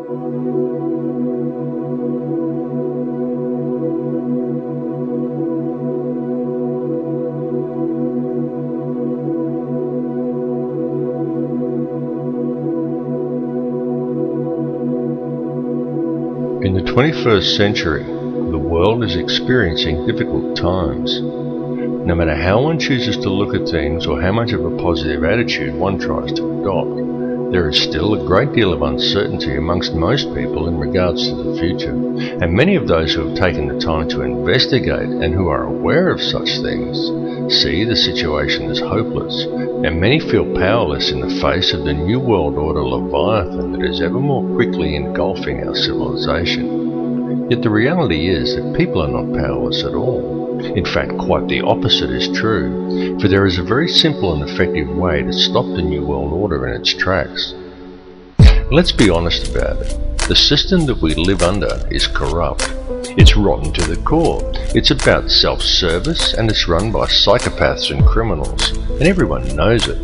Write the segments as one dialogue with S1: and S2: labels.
S1: In the 21st century, the world is experiencing difficult times. No matter how one chooses to look at things or how much of a positive attitude one tries to adopt, there is still a great deal of uncertainty amongst most people in regards to the future, and many of those who have taken the time to investigate and who are aware of such things see the situation as hopeless, and many feel powerless in the face of the New World Order Leviathan that is ever more quickly engulfing our civilization. Yet the reality is that people are not powerless at all. In fact, quite the opposite is true, for there is a very simple and effective way to stop the New World Order in its tracks. Let's be honest about it. The system that we live under is corrupt. It's rotten to the core. It's about self-service, and it's run by psychopaths and criminals, and everyone knows it.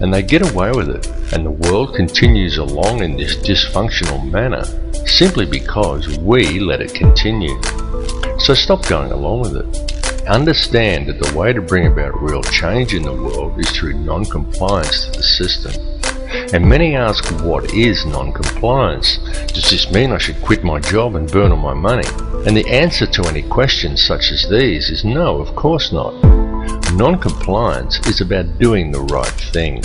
S1: And they get away with it, and the world continues along in this dysfunctional manner, simply because we let it continue. So stop going along with it. Understand that the way to bring about real change in the world is through non-compliance to the system. And many ask, what is non-compliance? Does this mean I should quit my job and burn all my money? And the answer to any questions such as these is no, of course not. Non-compliance is about doing the right thing.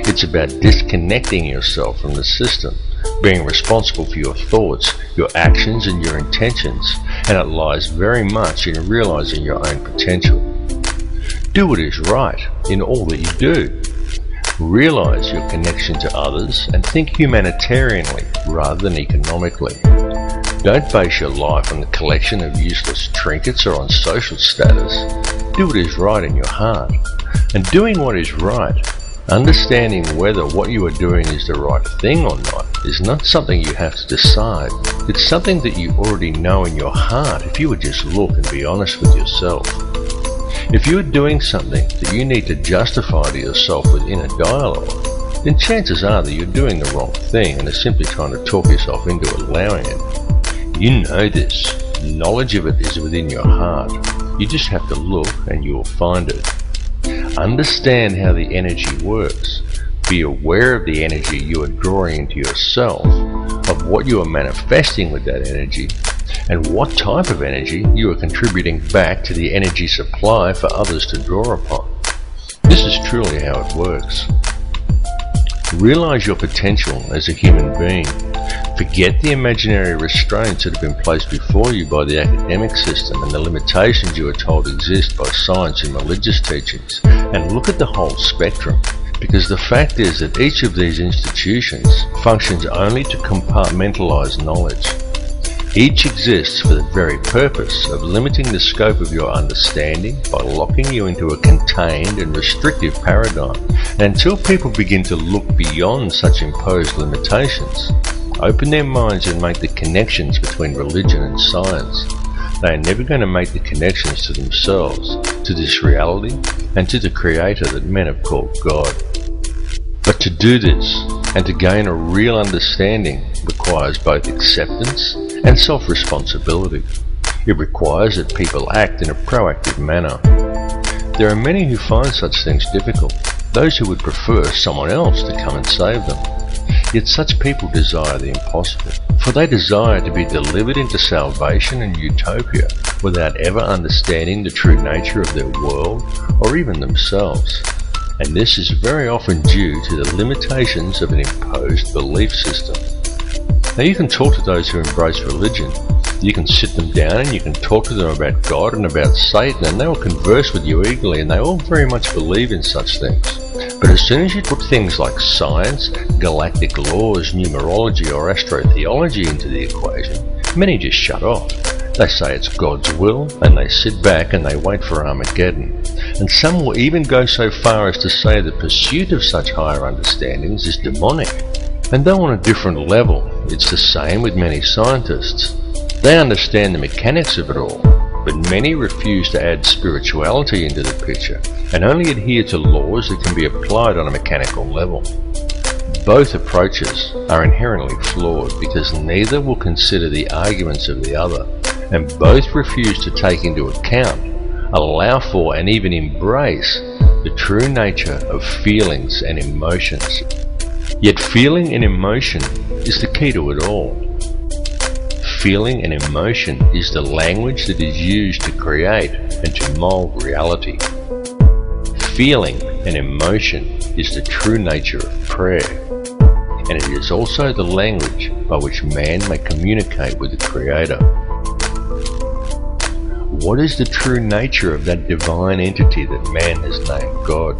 S1: It's about disconnecting yourself from the system, being responsible for your thoughts, your actions and your intentions, and it lies very much in realizing your own potential. Do what is right in all that you do. Realize your connection to others and think humanitarianly rather than economically. Don't base your life on the collection of useless trinkets or on social status. Do what is right in your heart. And doing what is right, understanding whether what you are doing is the right thing or not, is not something you have to decide. It's something that you already know in your heart if you would just look and be honest with yourself. If you are doing something that you need to justify to yourself with inner dialogue, then chances are that you're doing the wrong thing and are simply trying to talk yourself into allowing it. You know this. Knowledge of it is within your heart. You just have to look and you will find it. Understand how the energy works. Be aware of the energy you are drawing into yourself, of what you are manifesting with that energy, and what type of energy you are contributing back to the energy supply for others to draw upon. This is truly how it works. Realize your potential as a human being. Forget the imaginary restraints that have been placed before you by the academic system and the limitations you are told exist by science and religious teachings, and look at the whole spectrum. Because the fact is that each of these institutions functions only to compartmentalize knowledge. Each exists for the very purpose of limiting the scope of your understanding by locking you into a contained and restrictive paradigm. And until people begin to look beyond such imposed limitations, open their minds and make the connections between religion and science, they are never going to make the connections to themselves, to this reality, and to the Creator that men have called God. But to do this, and to gain a real understanding, requires both acceptance and self-responsibility. It requires that people act in a proactive manner. There are many who find such things difficult, those who would prefer someone else to come and save them. Yet such people desire the impossible, for they desire to be delivered into salvation and utopia without ever understanding the true nature of their world or even themselves. And this is very often due to the limitations of an imposed belief system. Now you can talk to those who embrace religion. You can sit them down and you can talk to them about God and about Satan, and they will converse with you eagerly, and they all very much believe in such things. But as soon as you put things like science, galactic laws, numerology or astrotheology into the equation, many just shut off. They say it's God's will, and they sit back and they wait for Armageddon. And some will even go so far as to say the pursuit of such higher understandings is demonic. And though on a different level, it's the same with many scientists. They understand the mechanics of it all, but many refuse to add spirituality into the picture and only adhere to laws that can be applied on a mechanical level. Both approaches are inherently flawed because neither will consider the arguments of the other, and both refuse to take into account, allow for, and even embrace the true nature of feelings and emotions. Yet feeling and emotion is the key to it all. Feeling and emotion is the language that is used to create and to mold reality. Feeling and emotion is the true nature of prayer, and it is also the language by which man may communicate with the Creator. What is the true nature of that divine entity that man has named God?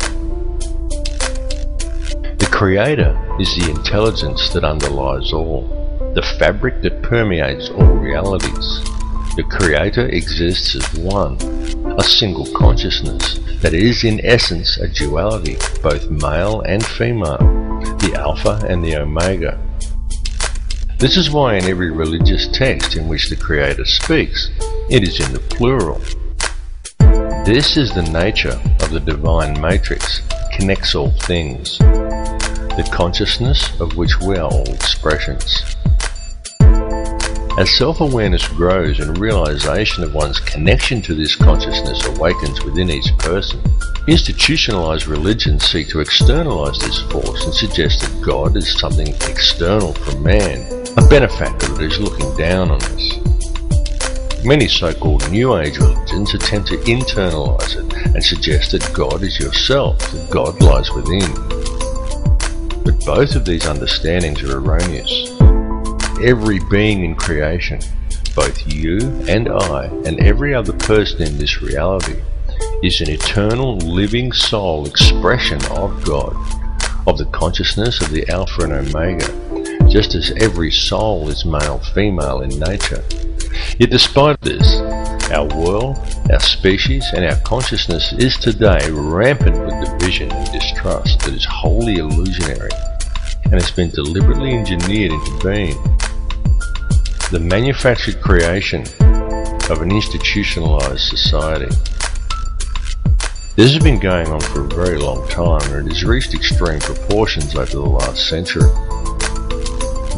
S1: The Creator is the intelligence that underlies all, the fabric that permeates all realities. The Creator exists as one, a single consciousness that is in essence a duality, both male and female, the Alpha and the Omega. This is why in every religious text in which the Creator speaks, it is in the plural. This is the nature of the divine matrix, connects all things, the consciousness of which we are all expressions. As self-awareness grows and realization of one's connection to this consciousness awakens within each person, institutionalized religions seek to externalize this force and suggest that God is something external from man, a benefactor that is looking down on us. Many so-called New Age religions attempt to internalize it and suggest that God is yourself, that God lies within. But both of these understandings are erroneous. Every being in creation, both you and I and every other person in this reality, is an eternal living soul expression of God, of the consciousness of the Alpha and Omega, just as every soul is male-female in nature. Yet despite this, our world, our species and our consciousness is today rampant with division and distrust that is wholly illusionary and has been deliberately engineered into being. The manufactured creation of an institutionalized society. This has been going on for a very long time, and it has reached extreme proportions over the last century.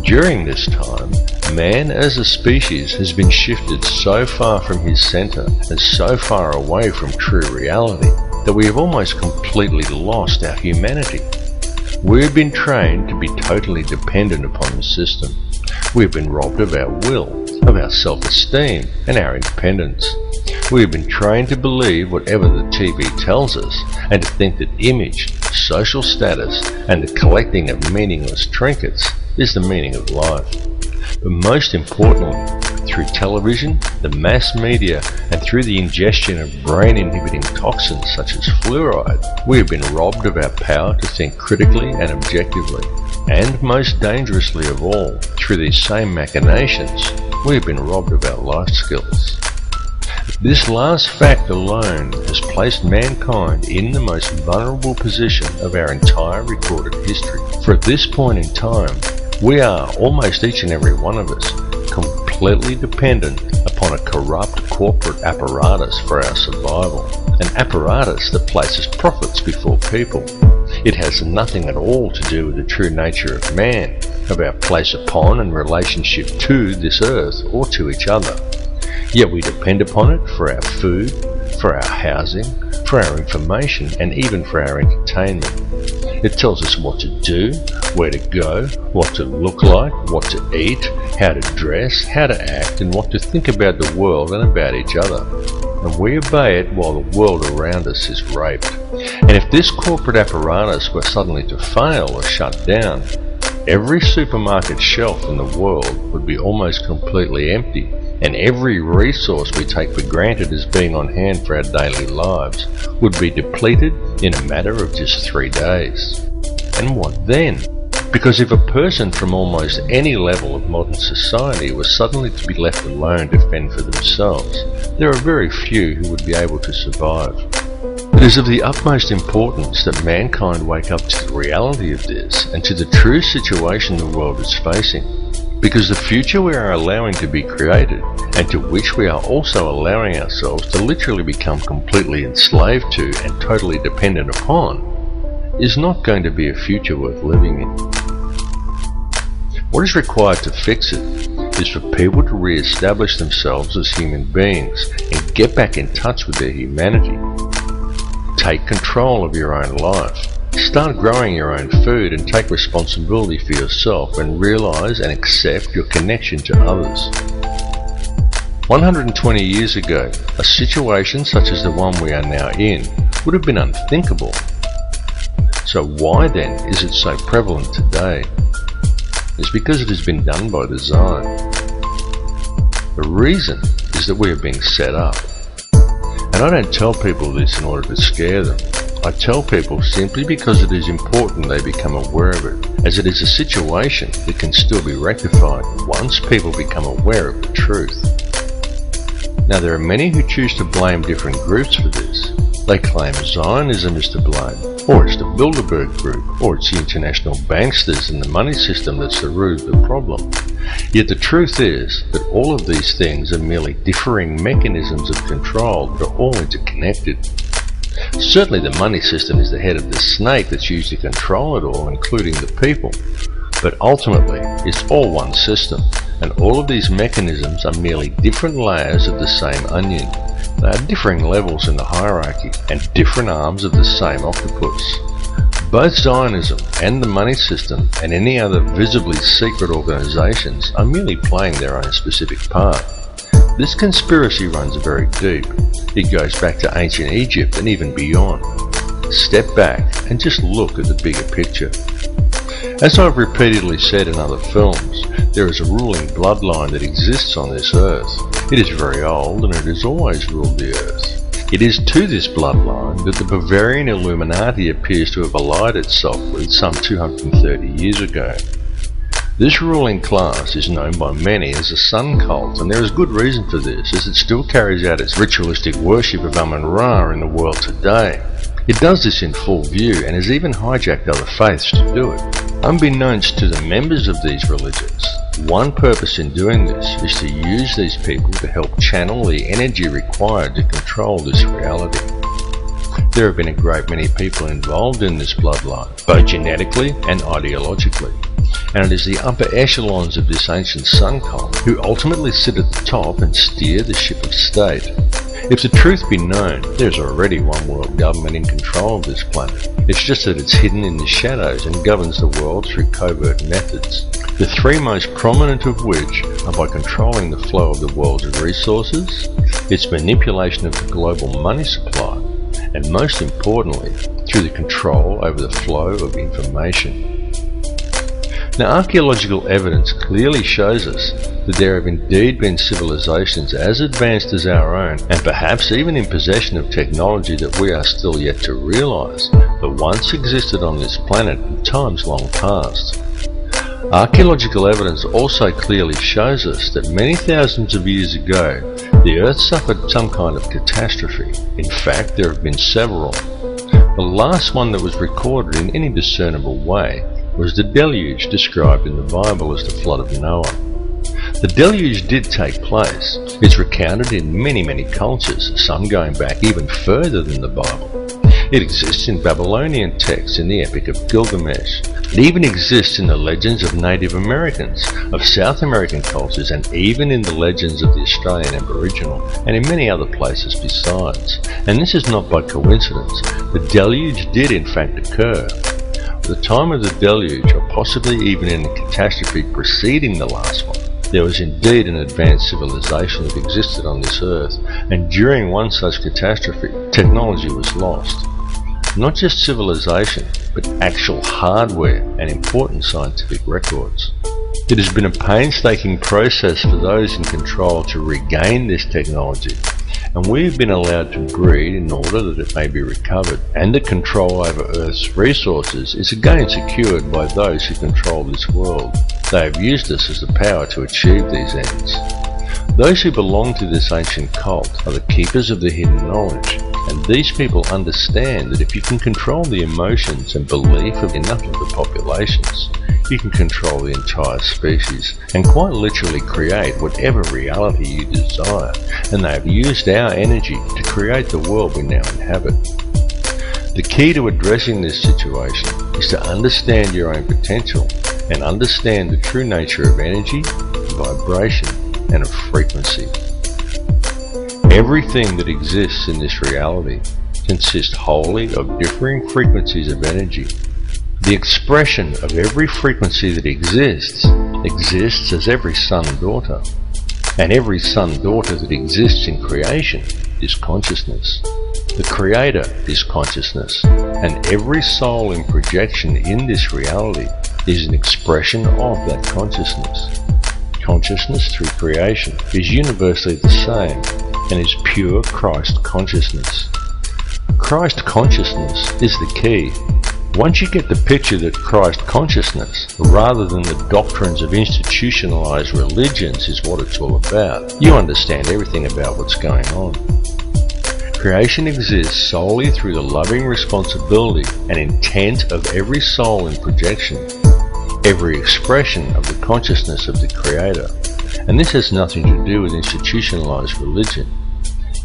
S1: During this time, man as a species has been shifted so far from his center and so far away from true reality that we have almost completely lost our humanity. We have been trained to be totally dependent upon the system. We have been robbed of our will, of our self-esteem, and our independence. We have been trained to believe whatever the TV tells us, and to think that image, social status, and the collecting of meaningless trinkets is the meaning of life. But most importantly, through television, the mass media, and through the ingestion of brain-inhibiting toxins such as fluoride, we have been robbed of our power to think critically and objectively. And most dangerously of all, through these same machinations, we have been robbed of our life skills. This last fact alone has placed mankind in the most vulnerable position of our entire recorded history. For at this point in time, we are, almost each and every one of us, completely dependent upon a corrupt corporate apparatus for our survival, an apparatus that places profits before people. It has nothing at all to do with the true nature of man, of our place upon and relationship to this earth or to each other. Yet we depend upon it for our food, for our housing, for our information, and even for our entertainment. It tells us what to do, where to go, what to look like, what to eat, how to dress, how to act, and what to think about the world and about each other. And we obey it while the world around us is raped. And if this corporate apparatus were suddenly to fail or shut down, every supermarket shelf in the world would be almost completely empty, and every resource we take for granted as being on hand for our daily lives would be depleted in a matter of just 3 days. And what then? Because if a person from almost any level of modern society was suddenly to be left alone to fend for themselves, there are very few who would be able to survive. It is of the utmost importance that mankind wake up to the reality of this and to the true situation the world is facing, because the future we are allowing to be created, and to which we are also allowing ourselves to literally become completely enslaved to and totally dependent upon, is not going to be a future worth living in. What is required to fix it is for people to re-establish themselves as human beings and get back in touch with their humanity. Take control of your own life. Start growing your own food and take responsibility for yourself and realize and accept your connection to others. 120 years ago, a situation such as the one we are now in would have been unthinkable. So why then is it so prevalent today? It's because it has been done by design. The reason is that we are being set up. And I don't tell people this in order to scare them. I tell people simply because it is important they become aware of it, as it is a situation that can still be rectified once people become aware of the truth. Now there are many who choose to blame different groups for this. They claim Zionism is to blame, or it's the Bilderberg Group, or it's the international banksters and the money system that's the root of the problem. Yet the truth is that all of these things are merely differing mechanisms of control that are all interconnected. Certainly the money system is the head of the snake that's used to control it all, including the people. But ultimately, it's all one system, and all of these mechanisms are merely different layers of the same onion. They are differing levels in the hierarchy, and different arms of the same octopus. Both Zionism and the money system and any other visibly secret organizations are merely playing their own specific part. This conspiracy runs very deep. It goes back to ancient Egypt and even beyond. Step back and just look at the bigger picture. As I've repeatedly said in other films, there is a ruling bloodline that exists on this earth. It is very old and it has always ruled the earth. It is to this bloodline that the Bavarian Illuminati appears to have allied itself with some 230 years ago. This ruling class is known by many as the Sun Cult, and there is good reason for this, as it still carries out its ritualistic worship of Amun-Ra in the world today. It does this in full view and has even hijacked other faiths to do it. Unbeknownst to the members of these religions, one purpose in doing this is to use these people to help channel the energy required to control this reality. There have been a great many people involved in this bloodline, both genetically and ideologically. And it is the upper echelons of this ancient sun cult who ultimately sit at the top and steer the ship of state. If the truth be known, there's already one world government in control of this planet. It's just that it's hidden in the shadows and governs the world through covert methods. The three most prominent of which are by controlling the flow of the world's resources, its manipulation of the global money supply, and most importantly, through the control over the flow of information. Now, archaeological evidence clearly shows us that there have indeed been civilizations as advanced as our own, and perhaps even in possession of technology that we are still yet to realize, that once existed on this planet in times long past. Archaeological evidence also clearly shows us that many thousands of years ago, the Earth suffered some kind of catastrophe. In fact, there have been several. The last one that was recorded in any discernible way was the deluge described in the Bible as the flood of Noah. The deluge did take place. It's recounted in many cultures, some going back even further than the Bible. It exists in Babylonian texts in the Epic of Gilgamesh. It even exists in the legends of Native Americans, of South American cultures, and even in the legends of the Australian Aboriginal, and in many other places besides. And this is not by coincidence. The deluge did in fact occur. At the time of the deluge, or possibly even in the catastrophe preceding the last one, there was indeed an advanced civilization that existed on this earth, and during one such catastrophe, technology was lost. Not just civilization, but actual hardware and important scientific records. It has been a painstaking process for those in control to regain this technology, and we have been allowed to breed in order that it may be recovered, and the control over Earth's resources is again secured by those who control this world. They have used us as the power to achieve these ends. Those who belong to this ancient cult are the keepers of the hidden knowledge, and these people understand that if you can control the emotions and belief of enough of the populations, you can control the entire species and quite literally create whatever reality you desire, and they have used our energy to create the world we now inhabit. The key to addressing this situation is to understand your own potential and understand the true nature of energy, vibration, and of frequency. Everything that exists in this reality consists wholly of differing frequencies of energy. The expression of every frequency that exists as every son-daughter, and every son-daughter that exists in creation is consciousness. The Creator is consciousness, and every soul in projection in this reality is an expression of that consciousness. Consciousness through creation is universally the same and is pure Christ consciousness. Christ consciousness is the key. Once you get the picture that Christ consciousness, rather than the doctrines of institutionalized religions, is what it's all about, you understand everything about what's going on. Creation exists solely through the loving responsibility and intent of every soul in projection, every expression of the consciousness of the Creator. And this has nothing to do with institutionalized religion.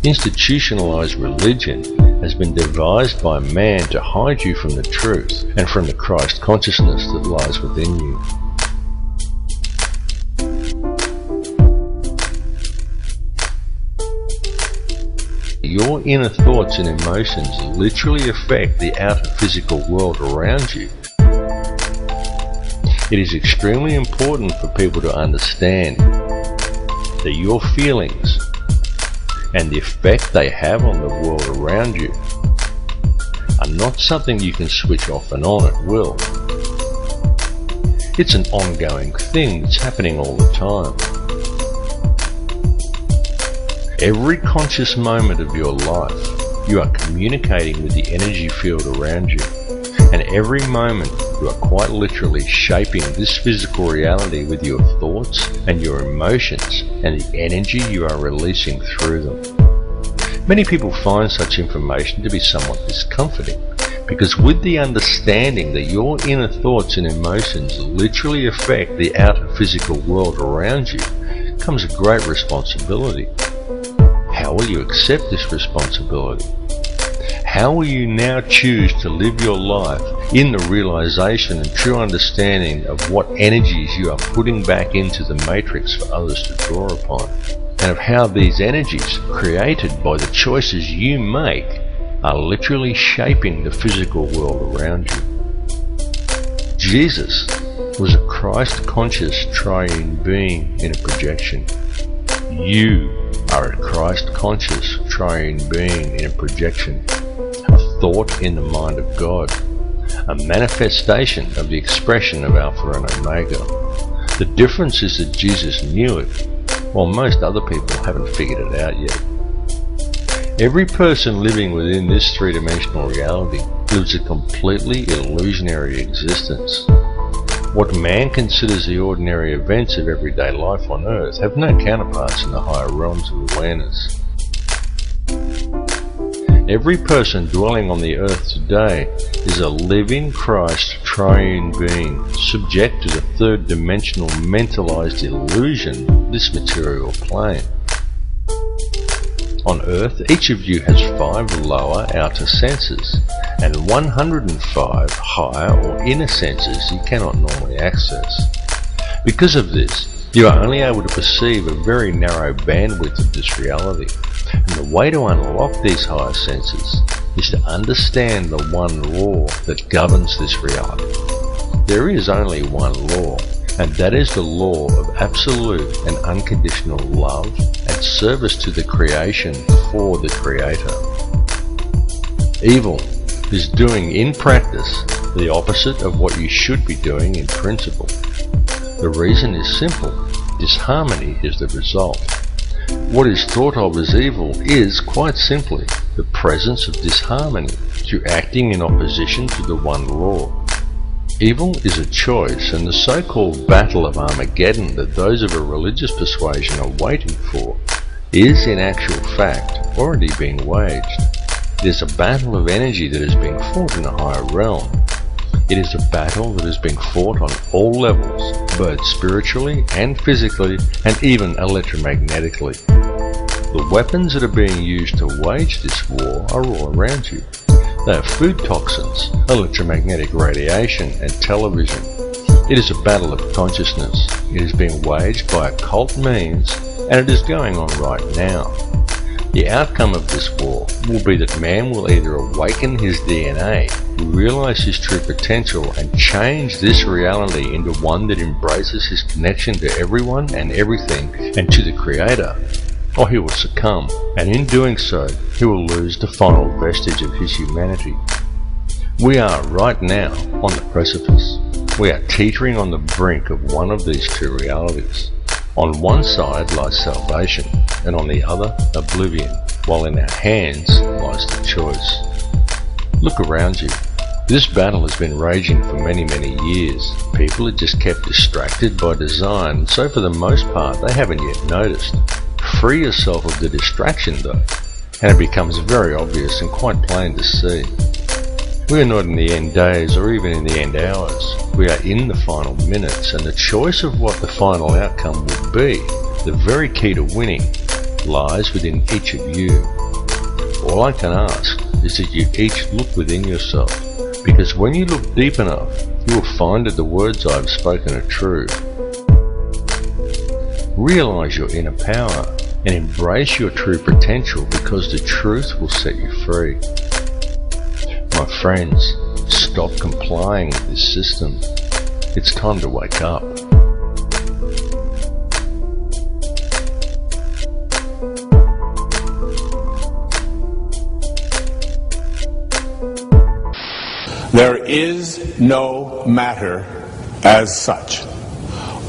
S1: Institutionalized religion has been devised by man to hide you from the truth and from the Christ consciousness that lies within you. Your inner thoughts and emotions literally affect the outer physical world around you. It is extremely important for people to understand that your feelings and the effect they have on the world around you are not something you can switch off and on at will. It's an ongoing thing that's happening all the time. Every conscious moment of your life, you are communicating with the energy field around you, and every moment you are quite literally shaping this physical reality with your thoughts and your emotions and the energy you are releasing through them. Many people find such information to be somewhat discomforting, because with the understanding that your inner thoughts and emotions literally affect the outer physical world around you comes a great responsibility. How will you accept this responsibility? How will you now choose to live your life in the realization and true understanding of what energies you are putting back into the matrix for others to draw upon, and of how these energies, created by the choices you make, are literally shaping the physical world around you? Jesus was a Christ-conscious triune being in a projection. You are a Christ-conscious triune being in a projection, a thought in the mind of God, a manifestation of the expression of Alpha and Omega. The difference is that Jesus knew it, while most other people haven't figured it out yet. Every person living within this three-dimensional reality lives a completely illusionary existence. What man considers the ordinary events of everyday life on Earth have no counterparts in the higher realms of awareness. Every person dwelling on the Earth today is a living Christ triune being, subject to the third-dimensional mentalized illusion of this material plane. On Earth, each of you has 5 lower outer senses, and 105 higher or inner senses you cannot normally access. Because of this, you are only able to perceive a very narrow bandwidth of this reality, and the way to unlock these higher senses is to understand the one law that governs this reality. There is only one law, and that is the law of absolute and unconditional love and service to the creation for the Creator. Evil is doing in practice the opposite of what you should be doing in principle. The reason is simple. Disharmony is the result. What is thought of as evil is, quite simply, the presence of disharmony through acting in opposition to the one law. Evil is a choice, and the so-called battle of Armageddon that those of a religious persuasion are waiting for is, in actual fact, already being waged. It is a battle of energy that is being fought in a higher realm. It is a battle that is being fought on all levels, both spiritually and physically, and even electromagnetically. The weapons that are being used to wage this war are all around you. They are food toxins, electromagnetic radiation, and television. It is a battle of consciousness. It is being waged by occult means, and it is going on right now. The outcome of this war will be that man will either awaken his DNA, realize his true potential, and change this reality into one that embraces his connection to everyone and everything and to the Creator, or he will succumb, and in doing so, he will lose the final vestige of his humanity. We are right now on the precipice. We are teetering on the brink of one of these two realities. On one side lies salvation, and on the other, oblivion, while in our hands lies the choice. Look around you. This battle has been raging for many, many years. People are just kept distracted by design, so for the most part they haven't yet noticed. Free yourself of the distraction though, and it becomes very obvious and quite plain to see. We are not in the end days or even in the end hours. We are in the final minutes, and the choice of what the final outcome will be, the very key to winning, lies within each of you. All I can ask is that you each look within yourself, because when you look deep enough, you will find that the words I have spoken are true. Realize your inner power and embrace your true potential, because the truth will set you free. My friends, stop complying with this system. It's time to wake up.
S2: There is no matter as such.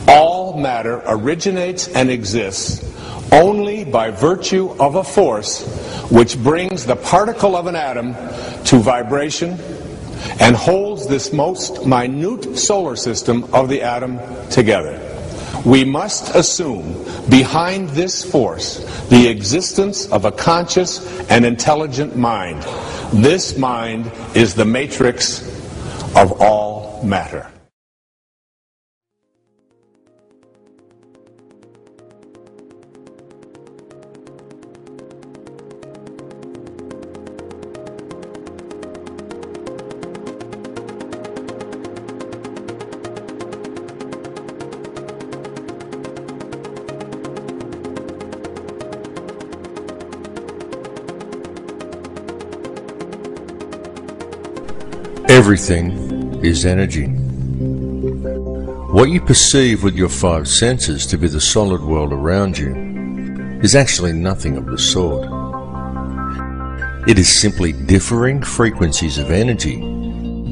S2: All matter originates and exists only by virtue of a force which brings the particle of an atom to vibration and holds this most minute solar system of the atom together. We must assume behind this force the existence of a conscious and intelligent mind. This mind is the matrix of all matter.
S1: Everything is energy. What you perceive with your five senses to be the solid world around you is actually nothing of the sort. It is simply differing frequencies of energy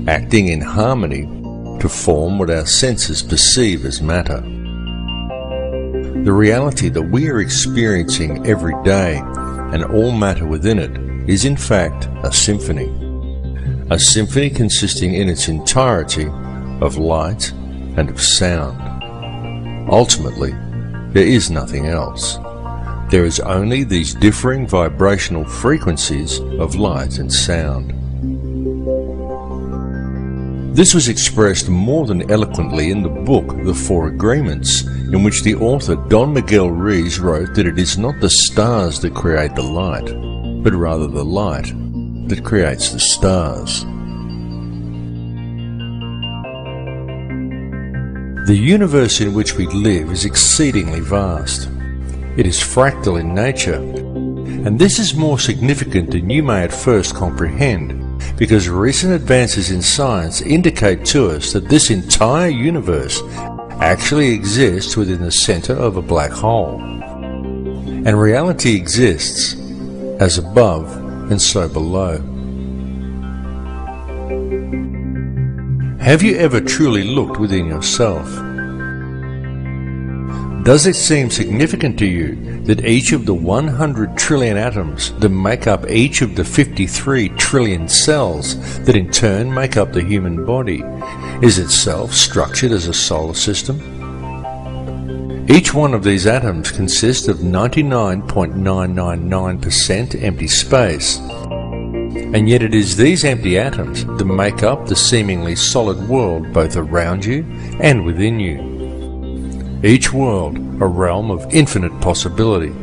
S1: acting in harmony to form what our senses perceive as matter. The reality that we are experiencing every day and all matter within it is in fact a symphony. A symphony consisting in its entirety of light and of sound. Ultimately, there is nothing else. There is only these differing vibrational frequencies of light and sound. This was expressed more than eloquently in the book The Four Agreements, in which the author Don Miguel Ruiz wrote that it is not the stars that create the light, but rather the light that creates the stars. The universe in which we live is exceedingly vast. It is fractal in nature, and this is more significant than you may at first comprehend, because recent advances in science indicate to us that this entire universe actually exists within the center of a black hole. And reality exists as above and so below. Have you ever truly looked within yourself? Does it seem significant to you that each of the 100 trillion atoms that make up each of the 53 trillion cells that in turn make up the human body is itself structured as a solar system? Each one of these atoms consists of 99.999% empty space, and yet it is these empty atoms that make up the seemingly solid world both around you and within you. Each world a realm of infinite possibility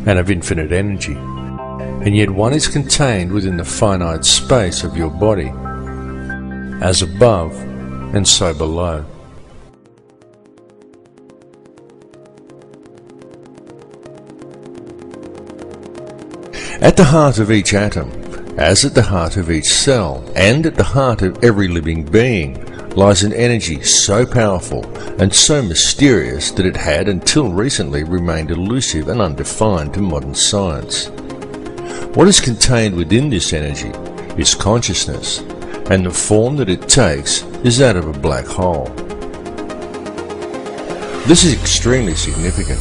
S1: and of infinite energy, and yet one is contained within the finite space of your body, as above and so below. At the heart of each atom, as at the heart of each cell, and at the heart of every living being, lies an energy so powerful and so mysterious that it had until recently remained elusive and undefined to modern science. What is contained within this energy is consciousness, and the form that it takes is that of a black hole. This is extremely significant,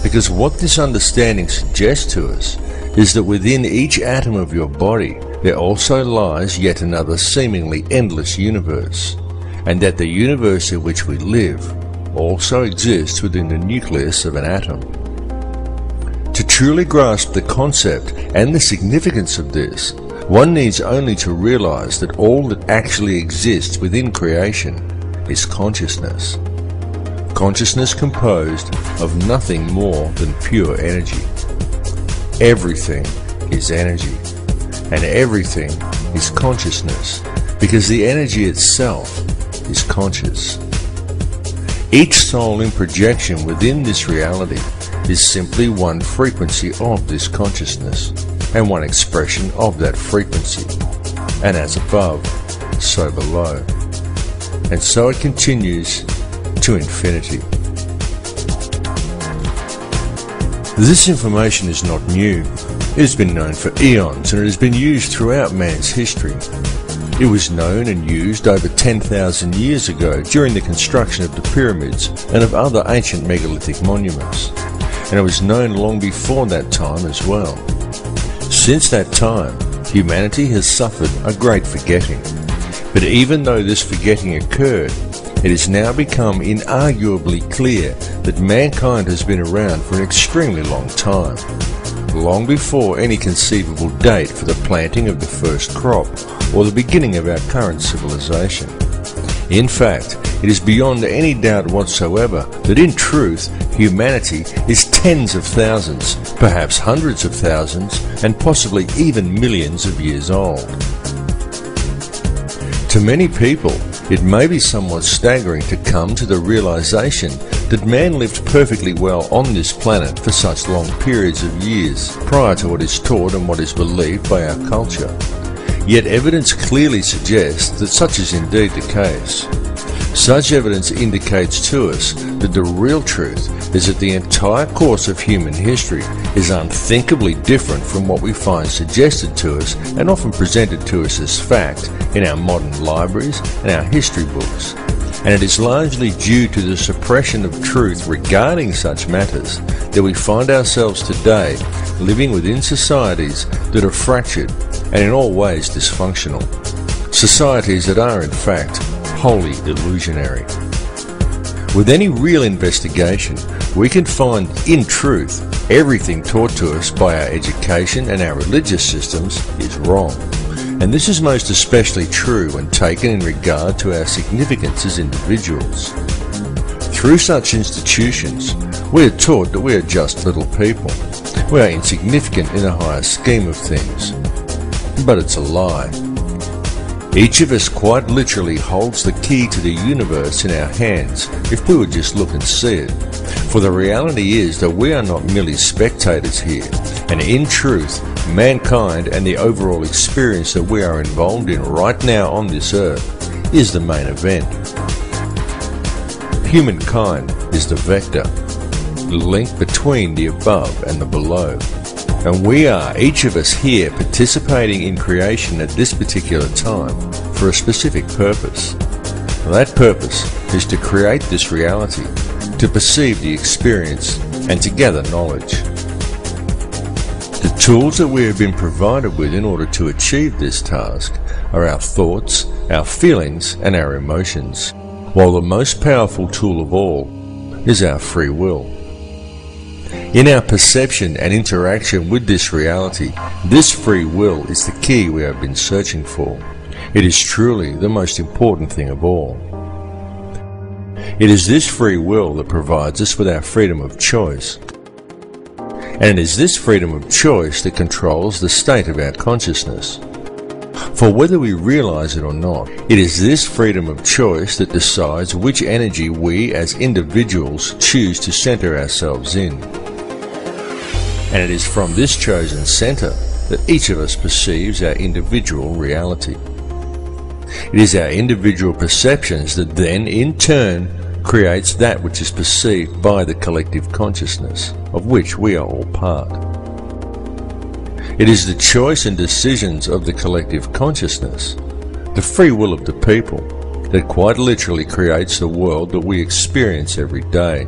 S1: because what this understanding suggests to us is that within each atom of your body there also lies yet another seemingly endless universe, and that the universe in which we live also exists within the nucleus of an atom. To truly grasp the concept and the significance of this, one needs only to realize that all that actually exists within creation is consciousness. Consciousness composed of nothing more than pure energy. Everything is energy, and everything is consciousness, because the energy itself is conscious. Each soul in projection within this reality is simply one frequency of this consciousness, and one expression of that frequency, and as above, so below. And so it continues to infinity. This information is not new. It has been known for eons, and it has been used throughout man's history. It was known and used over 10,000 years ago during the construction of the pyramids and of other ancient megalithic monuments, and it was known long before that time as well. Since that time, humanity has suffered a great forgetting, but even though this forgetting occurred, it has now become inarguably clear that mankind has been around for an extremely long time, long before any conceivable date for the planting of the first crop or the beginning of our current civilization. In fact, it is beyond any doubt whatsoever that in truth, humanity is tens of thousands, perhaps hundreds of thousands, and possibly even millions of years old. To many people, it may be somewhat staggering to come to the realization that man lived perfectly well on this planet for such long periods of years prior to what is taught and what is believed by our culture. Yet evidence clearly suggests that such is indeed the case. Such evidence indicates to us that the real truth is that the entire course of human history is unthinkably different from what we find suggested to us and often presented to us as fact in our modern libraries and our history books. And it is largely due to the suppression of truth regarding such matters that we find ourselves today living within societies that are fractured and in all ways dysfunctional. Societies that are in fact wholly illusionary. With any real investigation, we can find, in truth, everything taught to us by our education and our religious systems is wrong. And this is most especially true when taken in regard to our significance as individuals. Through such institutions, we are taught that we are just little people. We are insignificant in a higher scheme of things. But it's a lie. Each of us quite literally holds the key to the universe in our hands if we would just look and see it. For the reality is that we are not merely spectators here, and in truth, mankind and the overall experience that we are involved in right now on this earth is the main event. Humankind is the vector, the link between the above and the below. And we are, each of us here, participating in creation at this particular time for a specific purpose. That purpose is to create this reality, to perceive the experience, and to gather knowledge. The tools that we have been provided with in order to achieve this task are our thoughts, our feelings, and our emotions, while the most powerful tool of all is our free will. In our perception and interaction with this reality, this free will is the key we have been searching for. It is truly the most important thing of all. It is this free will that provides us with our freedom of choice. And it is this freedom of choice that controls the state of our consciousness. For whether we realize it or not, it is this freedom of choice that decides which energy we as individuals choose to center ourselves in. And it is from this chosen center that each of us perceives our individual reality. It is our individual perceptions that then, in turn, creates that which is perceived by the collective consciousness, of which we are all part. It is the choice and decisions of the collective consciousness, the free will of the people, that quite literally creates the world that we experience every day.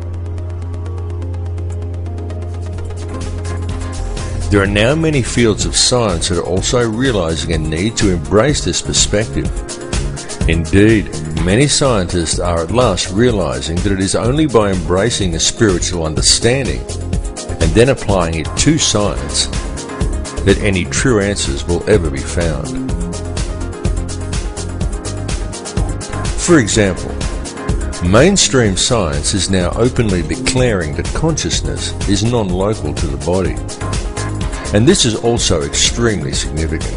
S1: There are now many fields of science that are also realizing a need to embrace this perspective. Indeed, many scientists are at last realizing that it is only by embracing a spiritual understanding and then applying it to science that any true answers will ever be found. For example, mainstream science is now openly declaring that consciousness is non-local to the body. And this is also extremely significant.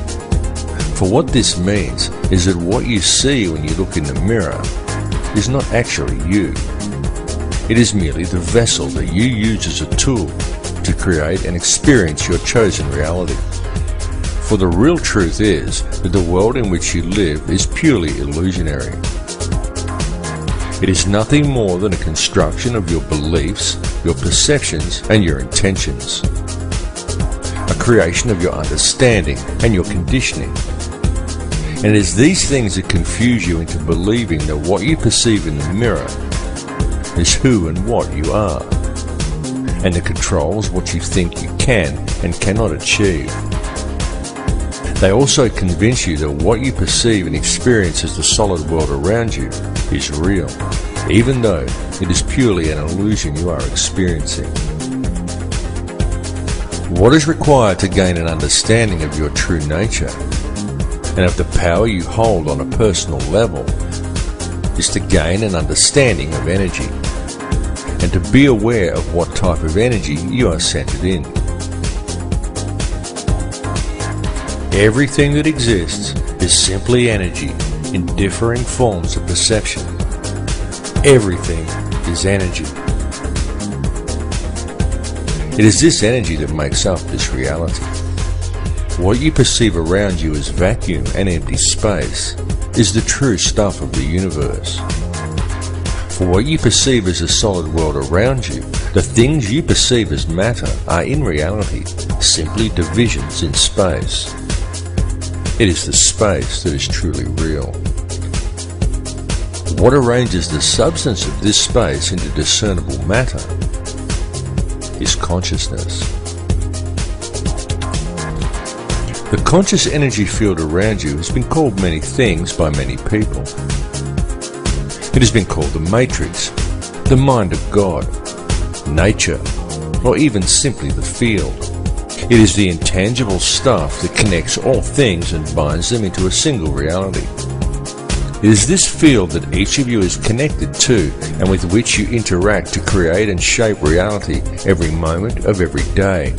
S1: For what this means is that what you see when you look in the mirror is not actually you. It is merely the vessel that you use as a tool to create and experience your chosen reality. For the real truth is that the world in which you live is purely illusionary. It is nothing more than a construction of your beliefs, your perceptions, and your intentions. A creation of your understanding and your conditioning. And it is these things that confuse you into believing that what you perceive in the mirror is who and what you are, and that controls what you think you can and cannot achieve. They also convince you that what you perceive and experience as the solid world around you is real, even though it is purely an illusion you are experiencing. What is required to gain an understanding of your true nature and of the power you hold on a personal level is to gain an understanding of energy and to be aware of what type of energy you are centered in. Everything that exists is simply energy in differing forms of perception. Everything is energy. It is this energy that makes up this reality. What you perceive around you as vacuum and empty space is the true stuff of the universe. For what you perceive as a solid world around you, the things you perceive as matter are in reality simply divisions in space. It is the space that is truly real. What arranges the substance of this space into discernible matter is consciousness. The conscious energy field around you has been called many things by many people. It has been called the matrix, the mind of God, nature, or even simply the field. It is the intangible stuff that connects all things and binds them into a single reality. It is this field that each of you is connected to and with which you interact to create and shape reality every moment of every day.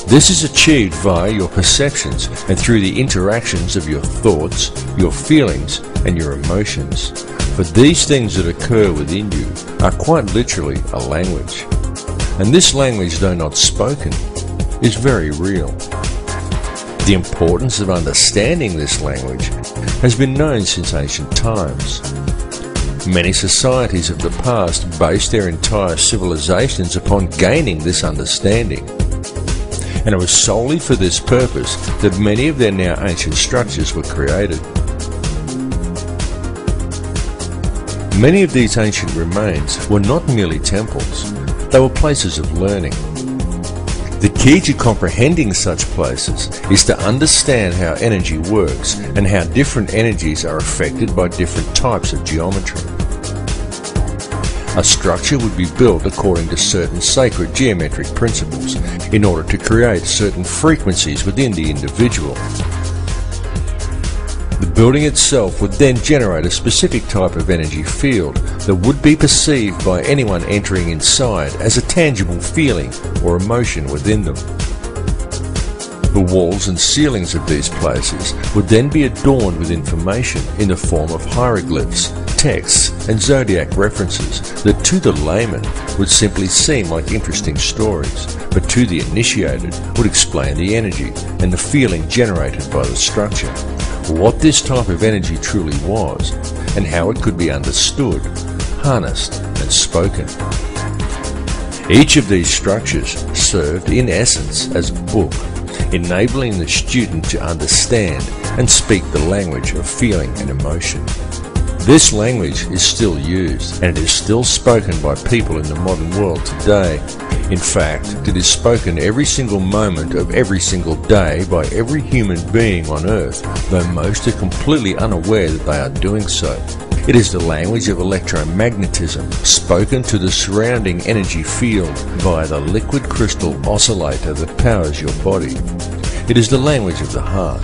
S1: This is achieved via your perceptions and through the interactions of your thoughts, your feelings, and your emotions. For these things that occur within you are quite literally a language. And this language, though not spoken, is very real. The importance of understanding this language has been known since ancient times. Many societies of the past based their entire civilizations upon gaining this understanding. And it was solely for this purpose that many of their now ancient structures were created. Many of these ancient remains were not merely temples, they were places of learning. The key to comprehending such places is to understand how energy works and how different energies are affected by different types of geometry. A structure would be built according to certain sacred geometric principles in order to create certain frequencies within the individual. The building itself would then generate a specific type of energy field that would be perceived by anyone entering inside as a tangible feeling or emotion within them. The walls and ceilings of these places would then be adorned with information in the form of hieroglyphs, texts, and zodiac references that to the layman would simply seem like interesting stories, but to the initiated would explain the energy and the feeling generated by the structure, what this type of energy truly was, and how it could be understood, harnessed, and spoken. Each of these structures served in essence as a book, enabling the student to understand and speak the language of feeling and emotion. This language is still used, and it is still spoken by people in the modern world today. In fact, it is spoken every single moment of every single day by every human being on earth, though most are completely unaware that they are doing so. It is the language of electromagnetism, spoken to the surrounding energy field via the liquid crystal oscillator that powers your body. It is the language of the heart.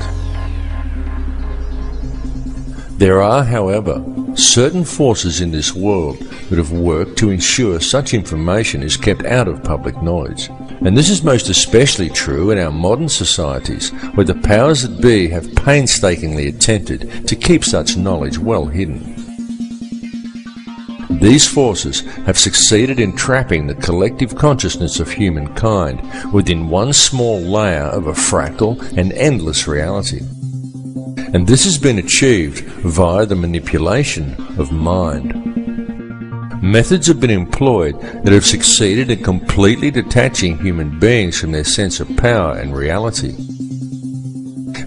S1: There are, however, certain forces in this world that have worked to ensure such information is kept out of public knowledge. And this is most especially true in our modern societies, where the powers that be have painstakingly attempted to keep such knowledge well hidden. These forces have succeeded in trapping the collective consciousness of humankind within one small layer of a fractal and endless reality. And this has been achieved via the manipulation of mind. Methods have been employed that have succeeded in completely detaching human beings from their sense of power and reality.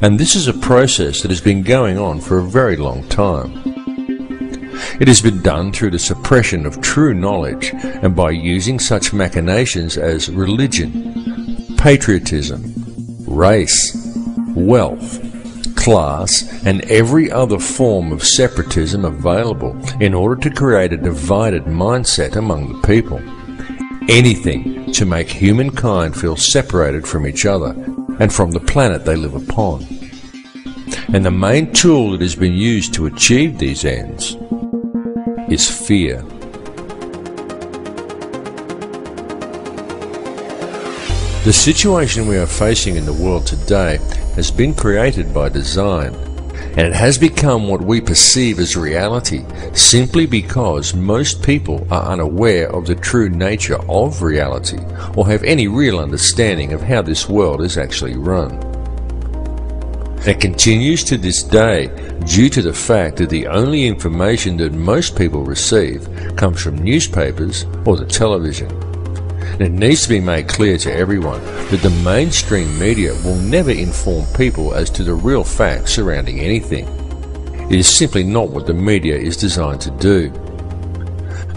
S1: And this is a process that has been going on for a very long time. It has been done through the suppression of true knowledge and by using such machinations as religion, patriotism, race, wealth, class, and every other form of separatism available in order to create a divided mindset among the people. Anything to make humankind feel separated from each other and from the planet they live upon. And the main tool that has been used to achieve these ends is fear. The situation we are facing in the world today has been created by design, and it has become what we perceive as reality simply because most people are unaware of the true nature of reality or have any real understanding of how this world is actually run. It continues to this day due to the fact that the only information that most people receive comes from newspapers or the television. And it needs to be made clear to everyone that the mainstream media will never inform people as to the real facts surrounding anything. It is simply not what the media is designed to do.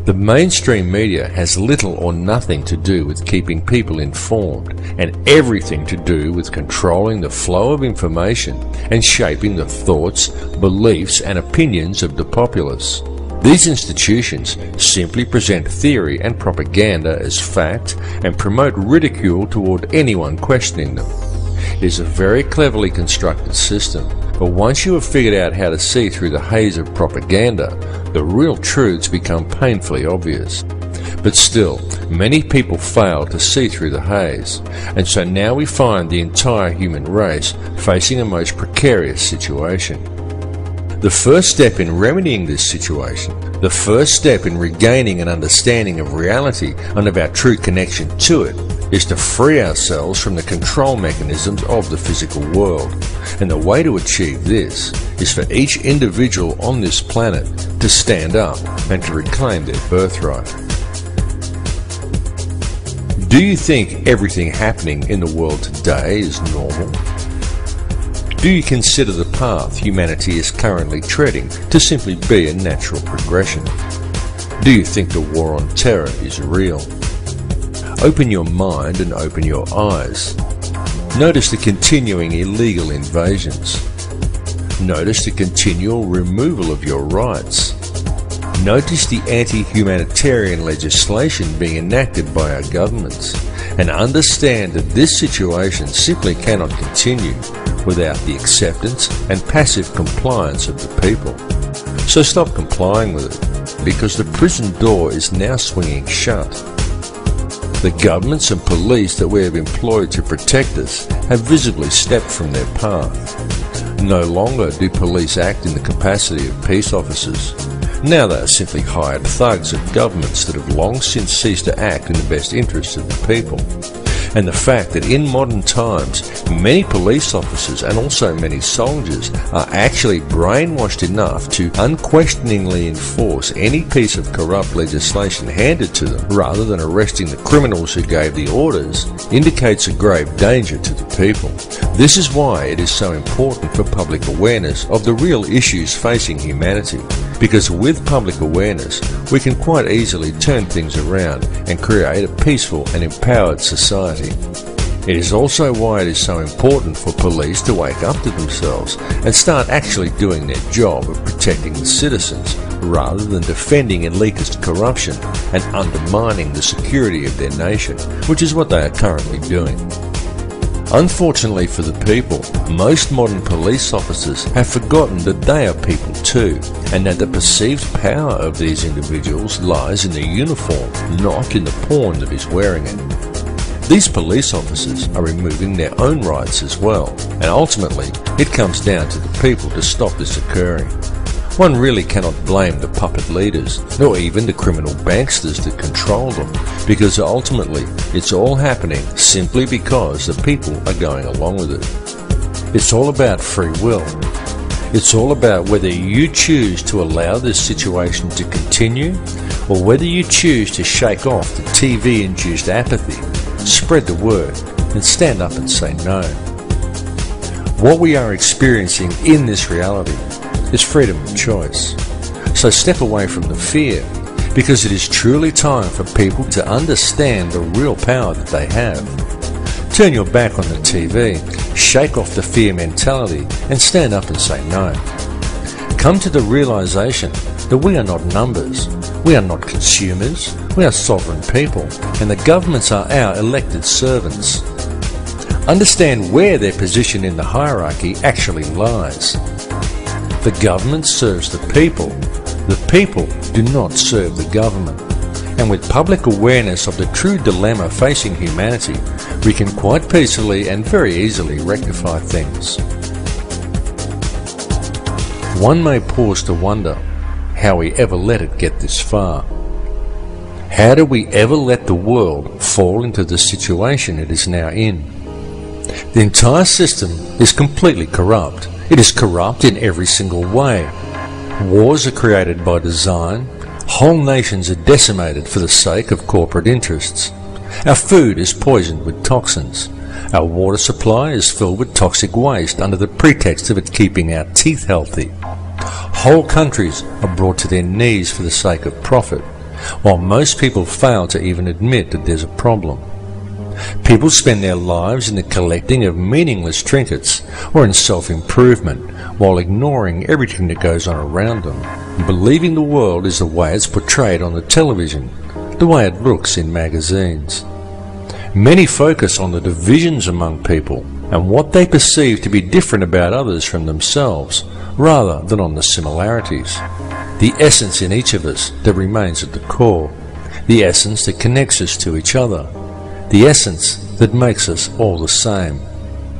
S1: The mainstream media has little or nothing to do with keeping people informed, and everything to do with controlling the flow of information and shaping the thoughts, beliefs, and opinions of the populace. These institutions simply present theory and propaganda as fact and promote ridicule toward anyone questioning them. It is a very cleverly constructed system, but once you have figured out how to see through the haze of propaganda, the real truths become painfully obvious. But still, many people fail to see through the haze, and so now we find the entire human race facing a most precarious situation. The first step in remedying this situation, the first step in regaining an understanding of reality and of our true connection to it, is to free ourselves from the control mechanisms of the physical world. And the way to achieve this is for each individual on this planet to stand up and to reclaim their birthright. Do you think everything happening in the world today is normal? Do you consider the path humanity is currently treading to simply be a natural progression? Do you think the war on terror is real? Open your mind and open your eyes. Notice the continuing illegal invasions. Notice the continual removal of your rights. Notice the anti-humanitarian legislation being enacted by our governments, and understand that this situation simply cannot continue without the acceptance and passive compliance of the people. So stop complying with it, because the prison door is now swinging shut. The governments and police that we have employed to protect us have visibly stepped from their path. No longer do police act in the capacity of peace officers. Now they are simply hired thugs of governments that have long since ceased to act in the best interests of the people. And the fact that in modern times many police officers and also many soldiers are actually brainwashed enough to unquestioningly enforce any piece of corrupt legislation handed to them rather than arresting the criminals who gave the orders indicates a grave danger to the people. This is why it is so important for public awareness of the real issues facing humanity, because with public awareness we can quite easily turn things around and create a peaceful and empowered society. It is also why it is so important for police to wake up to themselves and start actually doing their job of protecting the citizens rather than defending elitist corruption and undermining the security of their nation, which is what they are currently doing. Unfortunately for the people, most modern police officers have forgotten that they are people too, and that the perceived power of these individuals lies in the uniform, not in the pawn that is wearing it. These police officers are removing their own rights as well, and ultimately it comes down to the people to stop this occurring. One really cannot blame the puppet leaders, nor even the criminal banksters that control them, because ultimately it's all happening simply because the people are going along with it. It's all about free will. It's all about whether you choose to allow this situation to continue, or whether you choose to shake off the TV-induced apathy, spread the word, and stand up and say no. What we are experiencing in this reality is freedom of choice. So step away from the fear, because it is truly time for people to understand the real power that they have. Turn your back on the TV, shake off the fear mentality, and stand up and say no. Come to the realization that we are not numbers, we are not consumers, we are sovereign people, and the governments are our elected servants. Understand where their position in the hierarchy actually lies. The government serves the people do not serve the government. And with public awareness of the true dilemma facing humanity, we can quite peacefully and very easily rectify things. One may pause to wonder how we ever let it get this far. How do we ever let the world fall into the situation it is now in? The entire system is completely corrupt. It is corrupt in every single way. Wars are created by design. Whole nations are decimated for the sake of corporate interests. Our food is poisoned with toxins. Our water supply is filled with toxic waste under the pretext of it keeping our teeth healthy. Whole countries are brought to their knees for the sake of profit, while most people fail to even admit that there's a problem. People spend their lives in the collecting of meaningless trinkets or in self-improvement, while ignoring everything that goes on around them, and believing the world is the way it's portrayed on the television, the way it looks in magazines. Many focus on the divisions among people and what they perceive to be different about others from themselves, rather than on the similarities. The essence in each of us that remains at the core, the essence that connects us to each other, the essence that makes us all the same.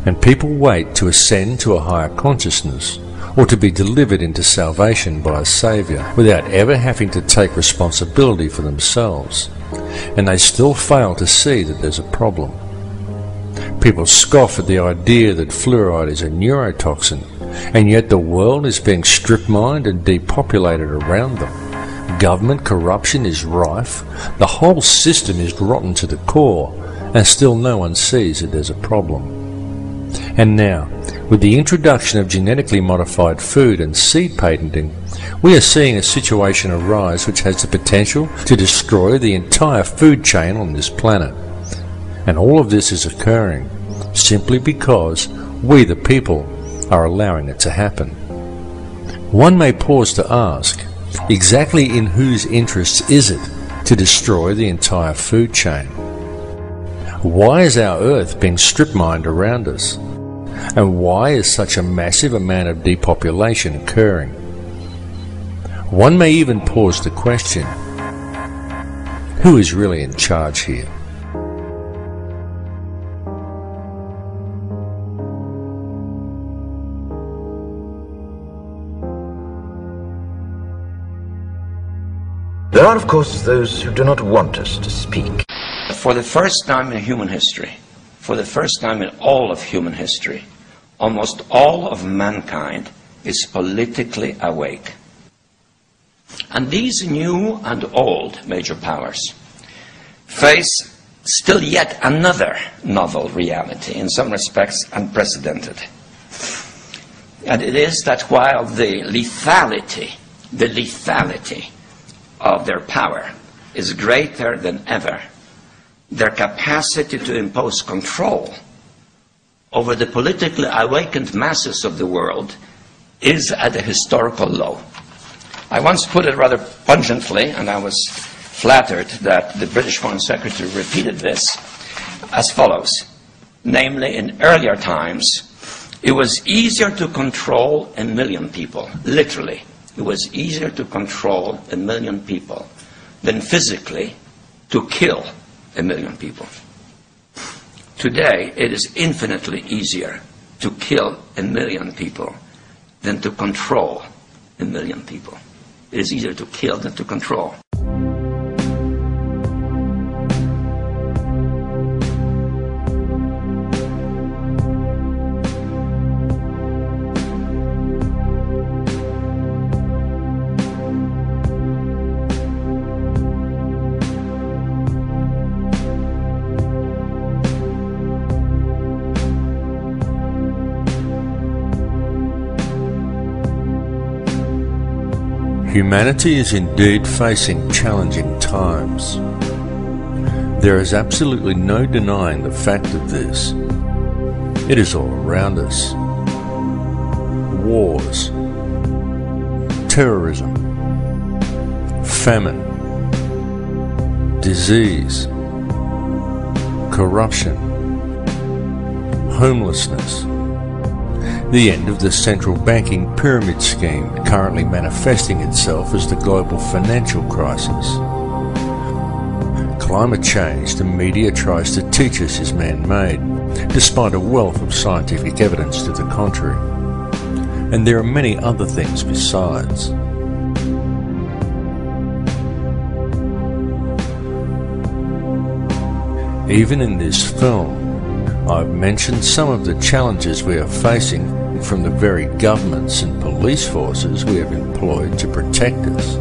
S1: And people wait to ascend to a higher consciousness, or to be delivered into salvation by a Saviour, without ever having to take responsibility for themselves. And they still fail to see that there's a problem. People scoff at the idea that fluoride is a neurotoxin, and yet the world is being strip-mined and depopulated around them. Government corruption is rife, the whole system is rotten to the core, and still no one sees that there's a problem. And now, with the introduction of genetically modified food and seed patenting, we are seeing a situation arise which has the potential to destroy the entire food chain on this planet. And all of this is occurring simply because we, the people, are allowing it to happen. One may pause to ask, exactly in whose interests is it to destroy the entire food chain? Why is our earth being strip-mined around us? And why is such a massive amount of depopulation occurring? One may even pause to question, who is really in charge here?
S3: There are, of course, those who do not want us to speak.
S4: For the first time in human history, for the first time in all of human history, almost all of mankind is politically awake. And these new and old major powers face still yet another novel reality, in some respects unprecedented. And it is that while the lethality of their power is greater than ever, their capacity to impose control over the politically awakened masses of the world is at a historical low. I once put it rather pungently, and I was flattered that the British Foreign Secretary repeated this, as follows. Namely, in earlier times, it was easier to control 1 million people, literally. It was easier to control 1 million people than physically to kill 1 million people. Today, it is infinitely easier to kill 1 million people than to control 1 million people. It is easier to kill than to control.
S1: Humanity is indeed facing challenging times. There is absolutely no denying the fact of this. It is all around us. Wars, terrorism, famine, disease, corruption, homelessness, the end of the central banking pyramid scheme currently manifesting itself as the global financial crisis. Climate change the media tries to teach us is man-made, despite a wealth of scientific evidence to the contrary. And there are many other things besides. Even in this film, I've mentioned some of the challenges we are facing from the very governments and police forces we have employed to protect us.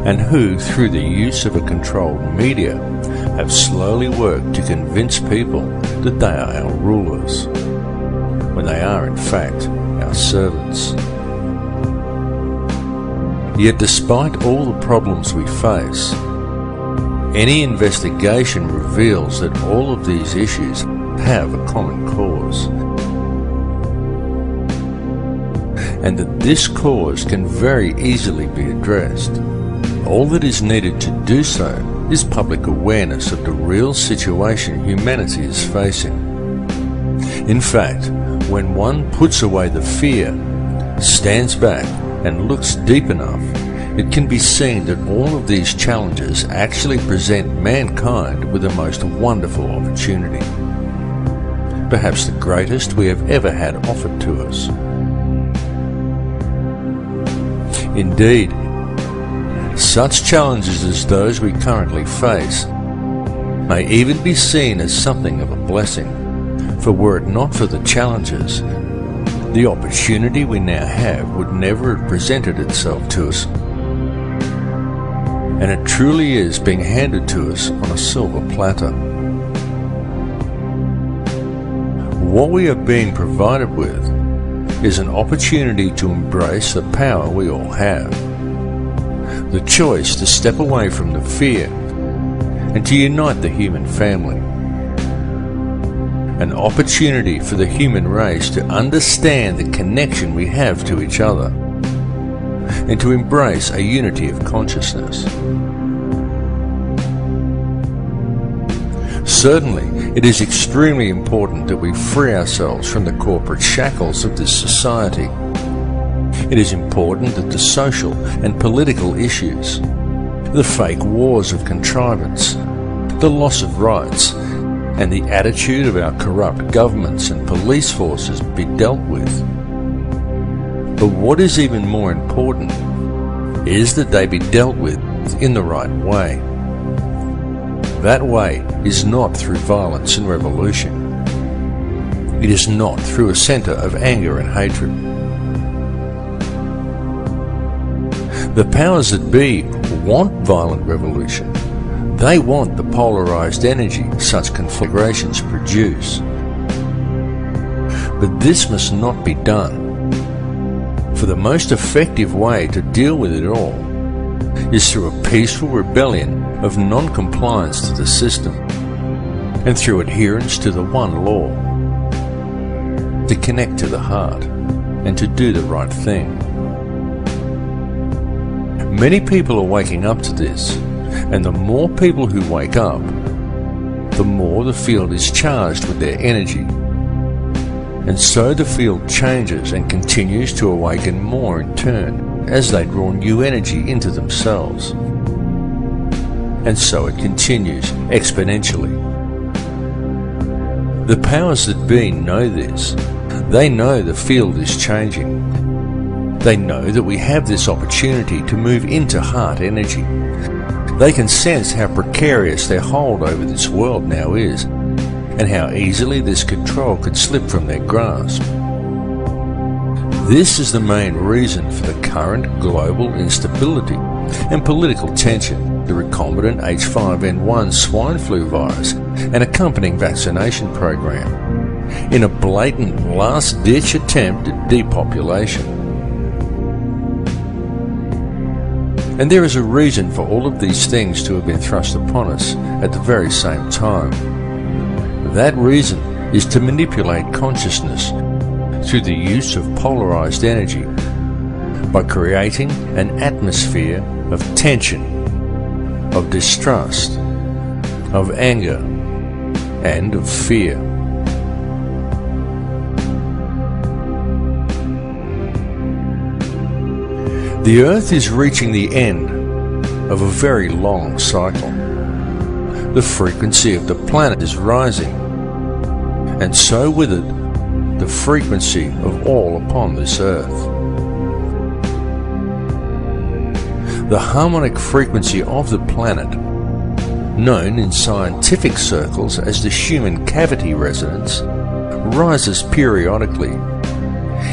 S1: And who, through the use of a controlled media, have slowly worked to convince people that they are our rulers, when they are in fact our servants. Yet despite all the problems we face, any investigation reveals that all of these issues have a common cause, and that this cause can very easily be addressed. All that is needed to do so is public awareness of the real situation humanity is facing. In fact, when one puts away the fear, stands back and looks deep enough, it can be seen that all of these challenges actually present mankind with the most wonderful opportunity, perhaps the greatest we have ever had offered to us. Indeed, such challenges as those we currently face may even be seen as something of a blessing, for were it not for the challenges, the opportunity we now have would never have presented itself to us. And it truly is being handed to us on a silver platter. What we are being provided with is an opportunity to embrace the power we all have, the choice to step away from the fear and to unite the human family, an opportunity for the human race to understand the connection we have to each other, and to embrace a unity of consciousness. Certainly, it is extremely important that we free ourselves from the corporate shackles of this society. It is important that the social and political issues, the fake wars of contrivance, the loss of rights, and the attitude of our corrupt governments and police forces be dealt with. But what is even more important is that they be dealt with in the right way. That way is not through violence and revolution. It is not through a centre of anger and hatred. The powers that be want violent revolution. They want the polarised energy such conflagrations produce. But this must not be done. For the most effective way to deal with it all is through a peaceful rebellion of non-compliance to the system and through adherence to the one law, to connect to the heart and to do the right thing. Many people are waking up to this, and the more people who wake up, the more the field is charged with their energy. And so the field changes and continues to awaken more in turn as they draw new energy into themselves. And so it continues exponentially. The powers that be know this. They know the field is changing. They know that we have this opportunity to move into heart energy. They can sense how precarious their hold over this world now is, and how easily this control could slip from their grasp. This is the main reason for the current global instability and political tension, the recombinant H5N1 swine flu virus and accompanying vaccination program, in a blatant last-ditch attempt at depopulation. And there is a reason for all of these things to have been thrust upon us at the very same time. That reason is to manipulate consciousness through the use of polarized energy by creating an atmosphere of tension, of distrust, of anger, and of fear. The Earth is reaching the end of a very long cycle. The frequency of the planet is rising, and so with it, the frequency of all upon this earth. The harmonic frequency of the planet, known in scientific circles as the human cavity resonance, rises periodically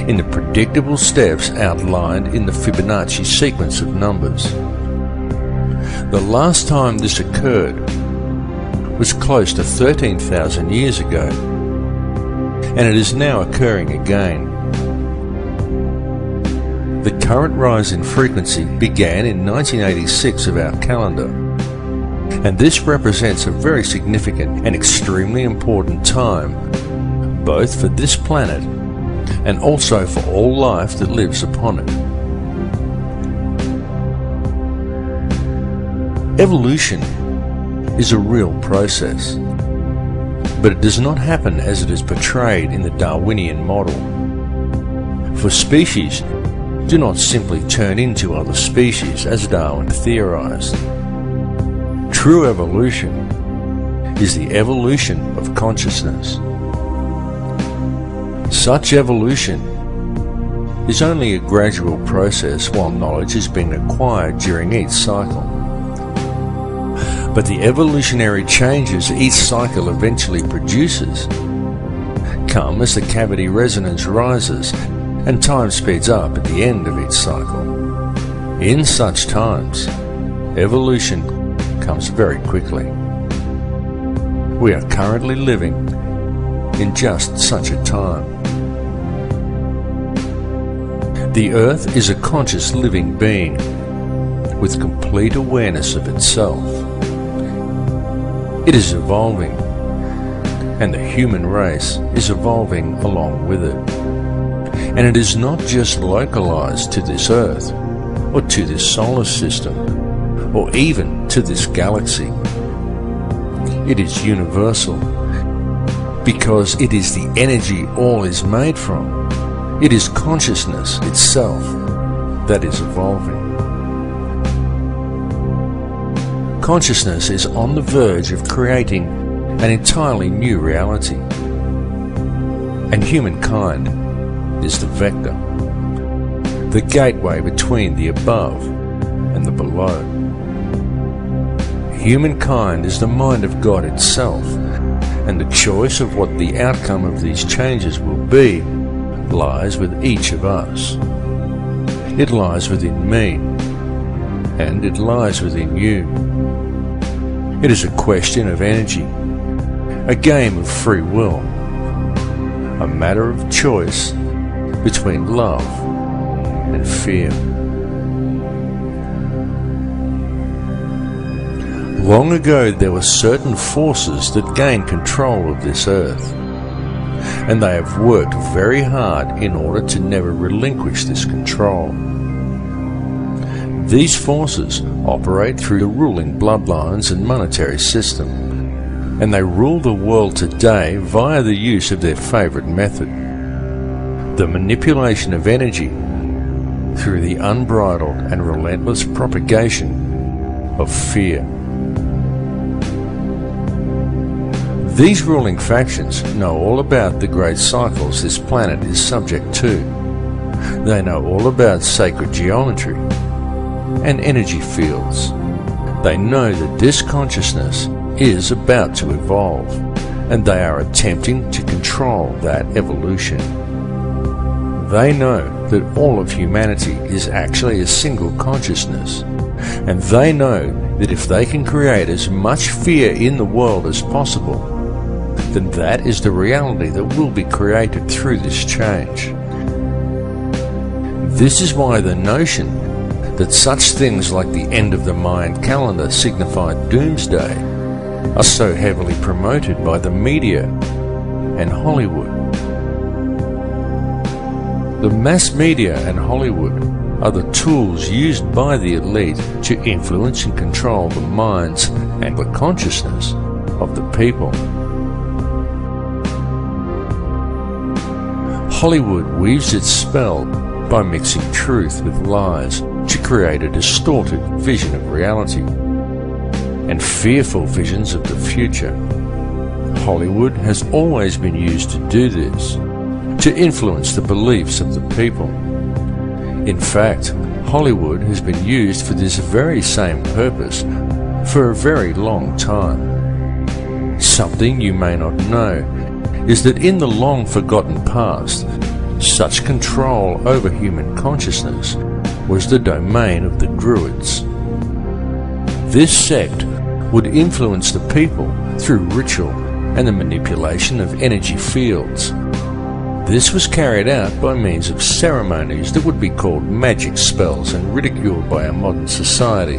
S1: in the predictable steps outlined in the Fibonacci sequence of numbers. The last time this occurred was close to 13,000 years ago, and it is now occurring again. The current rise in frequency began in 1986 of our calendar, and this represents a very significant and extremely important time, both for this planet and also for all life that lives upon it. Evolution is a real process, but it does not happen as it is portrayed in the Darwinian model. For species do not simply turn into other species as Darwin theorized. True evolution is the evolution of consciousness. Such evolution is only a gradual process while knowledge is being acquired during each cycle. But the evolutionary changes each cycle eventually produces come as the cavity resonance rises and time speeds up at the end of each cycle. In such times, evolution comes very quickly. We are currently living in just such a time. The Earth is a conscious living being with complete awareness of itself. It is evolving, and the human race is evolving along with it. And it is not just localized to this Earth, or to this solar system, or even to this galaxy. It is universal, because it is the energy all is made from. It is consciousness itself that is evolving. Consciousness is on the verge of creating an entirely new reality, and humankind is the vector. the gateway between the above and the below. Humankind is the mind of God itself, and the choice of what the outcome of these changes will be lies with each of us. It lies within me, and it lies within you. It is a question of energy, a game of free will, a matter of choice between love and fear. Long ago there were certain forces that gained control of this earth, and they have worked very hard in order to never relinquish this control. These forces operate through the ruling bloodlines and monetary system, and they rule the world today via the use of their favorite method, the manipulation of energy through the unbridled and relentless propagation of fear. These ruling factions know all about the great cycles this planet is subject to. They know all about sacred geometry and energy fields. They know that this consciousness is about to evolve, and they are attempting to control that evolution. They know that all of humanity is actually a single consciousness, and they know that if they can create as much fear in the world as possible, then that is the reality that will be created through this change. This is why the notion that such things like the end of the Mayan calendar signify doomsday are so heavily promoted by the media and Hollywood. The mass media and Hollywood are the tools used by the elite to influence and control the minds and the consciousness of the people. Hollywood weaves its spell by mixing truth with lies to create a distorted vision of reality and fearful visions of the future. Hollywood has always been used to do this, to influence the beliefs of the people. In fact, Hollywood has been used for this very same purpose for a very long time. Something you may not know is that in the long forgotten past, such control over human consciousness was the domain of the Druids. This sect would influence the people through ritual and the manipulation of energy fields. This was carried out by means of ceremonies that would be called magic spells and ridiculed by our modern society.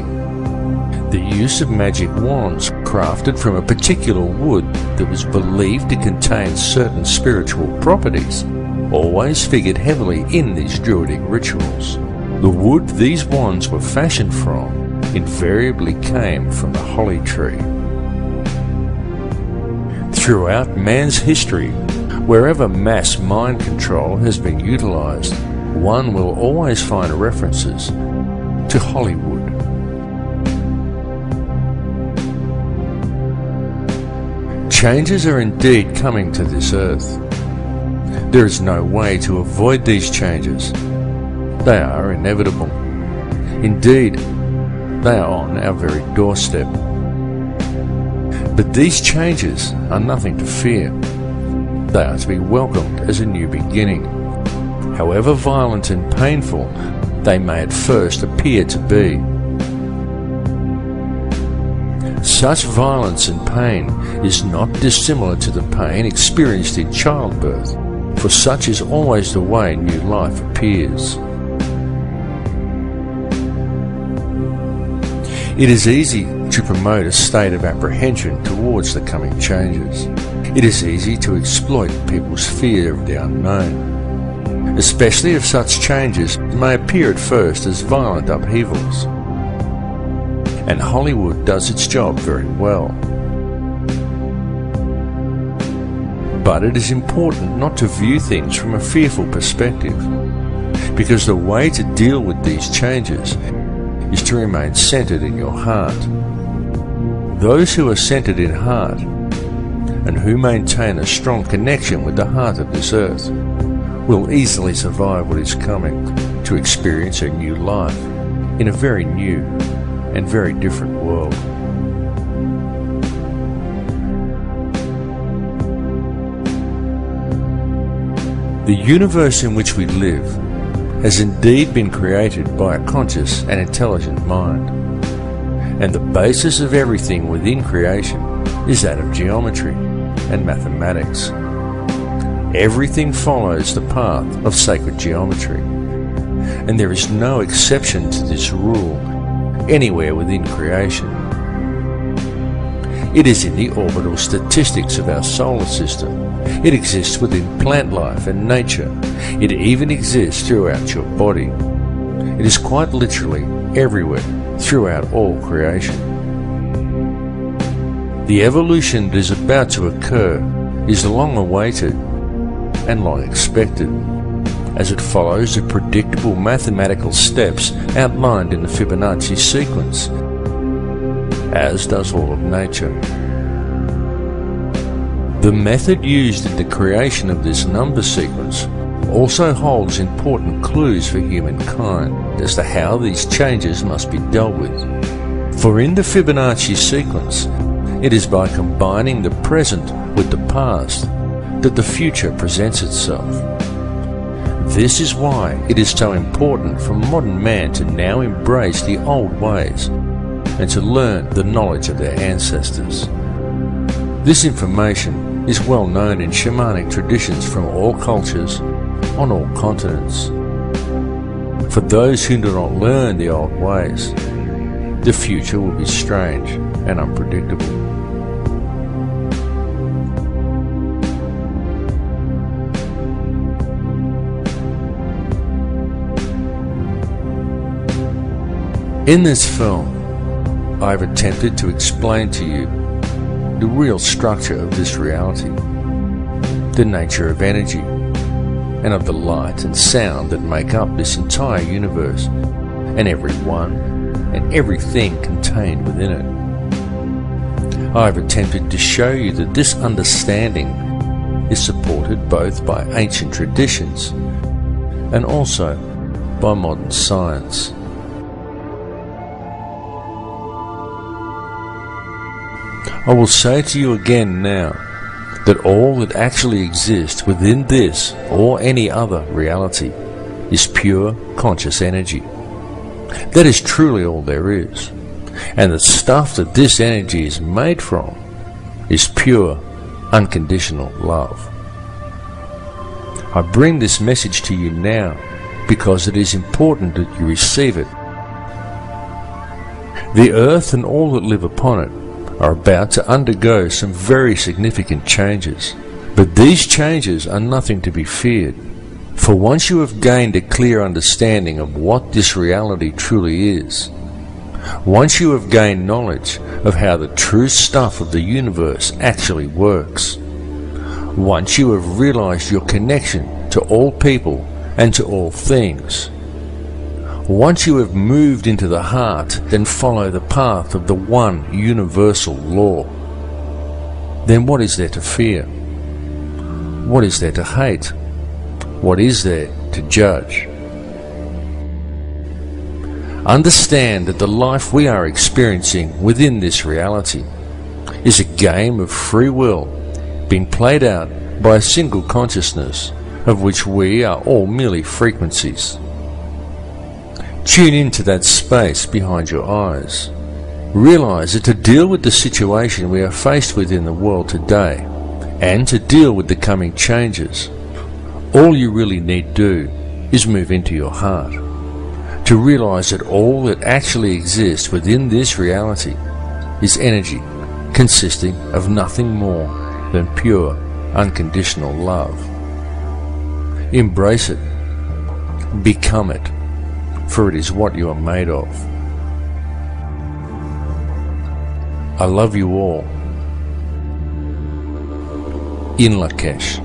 S1: The use of magic wands crafted from a particular wood that was believed to contain certain spiritual properties always figured heavily in these druidic rituals. The wood these wands were fashioned from invariably came from the holly tree. Throughout man's history, wherever mass mind control has been utilized, one will always find references to Hollywood. Changes are indeed coming to this earth. There is no way to avoid these changes. They are inevitable. Indeed, they are on our very doorstep. But these changes are nothing to fear. They are to be welcomed as a new beginning, however violent and painful they may at first appear to be. Such violence and pain is not dissimilar to the pain experienced in childbirth, for such is always the way new life appears. It is easy to promote a state of apprehension towards the coming changes. It is easy to exploit people's fear of the unknown, especially if such changes may appear at first as violent upheavals. And Hollywood does its job very well. But it is important not to view things from a fearful perspective, because the way to deal with these changes is to remain centered in your heart. Those who are centered in heart and who maintain a strong connection with the heart of this earth will easily survive what is coming to experience a new life in a very new and very different world. The universe in which we live has indeed been created by a conscious and intelligent mind, and the basis of everything within creation is that of geometry and mathematics. Everything follows the path of sacred geometry, and there is no exception to this rule anywhere within creation. It is in the orbital statistics of our solar system. It exists within plant life and nature. It even exists throughout your body. It is quite literally everywhere throughout all creation. The evolution that is about to occur is long awaited and long expected, as it follows the predictable mathematical steps outlined in the Fibonacci sequence, as does all of nature. The method used in the creation of this number sequence also holds important clues for humankind as to how these changes must be dealt with. For in the Fibonacci sequence, it is by combining the present with the past that the future presents itself. This is why it is so important for modern man to now embrace the old ways and to learn the knowledge of their ancestors. This information is well known in shamanic traditions from all cultures, on all continents. For those who do not learn the old ways, the future will be strange and unpredictable. In this film, I have attempted to explain to you the real structure of this reality, the nature of energy, and of the light and sound that make up this entire universe, and everyone and everything contained within it. I have attempted to show you that this understanding is supported both by ancient traditions and also by modern science. I will say to you again now that all that actually exists within this or any other reality is pure conscious energy. That is truly all there is. And the stuff that this energy is made from is pure, unconditional love. I bring this message to you now because it is important that you receive it. The earth and all that live upon it are about to undergo some very significant changes. But these changes are nothing to be feared. For once you have gained a clear understanding of what this reality truly is, once you have gained knowledge of how the true stuff of the universe actually works, once you have realized your connection to all people and to all things, once you have moved into the heart and follow the path of the one universal law, then what is there to fear? What is there to hate? What is there to judge? Understand that the life we are experiencing within this reality is a game of free will being played out by a single consciousness of which we are all merely frequencies. Tune into that space behind your eyes. Realize that to deal with the situation we are faced with in the world today, and to deal with the coming changes, all you really need do is move into your heart. To realize that all that actually exists within this reality is energy consisting of nothing more than pure, unconditional love. Embrace it. Become it. For it is what you are made of. I love you all. In Lakesh.